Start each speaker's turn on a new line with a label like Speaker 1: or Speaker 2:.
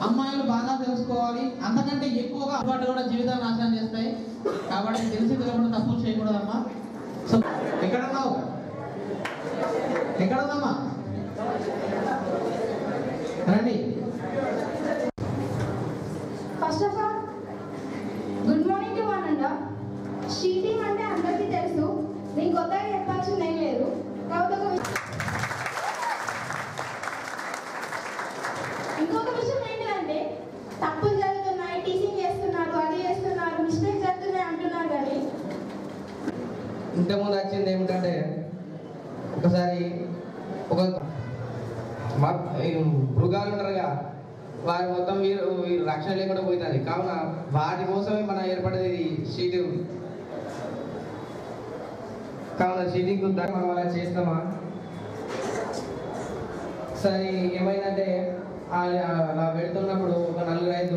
Speaker 1: అమ్మాయిలు బాగా తెలుసుకోవాలి, అంతకంటే ఎక్కువగా అలవాటు కూడా జీవితాన్ని నాశనం చేస్తాయి. కాబట్టి తెలిసి తెలియకుండా తప్పులు చేయకూడదమ్మా. సో ఎక్కడున్నావు, ఎక్కడుందమ్మా, రండి.
Speaker 2: First of all good morning to one and all. Sheeting అంటే అందరికీ తెలుసు, నేను కొత్తగా చెప్పాల్సింది ఏం లేదు. కాకపోతే ఇంకొక విషయం ఏంటంటే తప్పులు జరుగుతున్నాయి, టీచింగ్ చేస్తున్నారు, అది చేస్తున్నారు, మిస్టేక్ జరుగుతున్నాయి అంటున్నారు. కానీ
Speaker 3: ఇంతకుముందు వచ్చింది ఏమిటంటే ఒకసారి ఒక మృగాలు ఉంటారుగా, వారి మొత్తం వీరు రక్షణ లేకుండా పోతుంది. కావున వాటి కోసమే మన ఏర్పడేది షీటింగ్. కావున షీటింగ్ మనం అలా చేస్తామా? సరే ఏమైందంటే అలా పెడుతున్నప్పుడు ఒక 4-5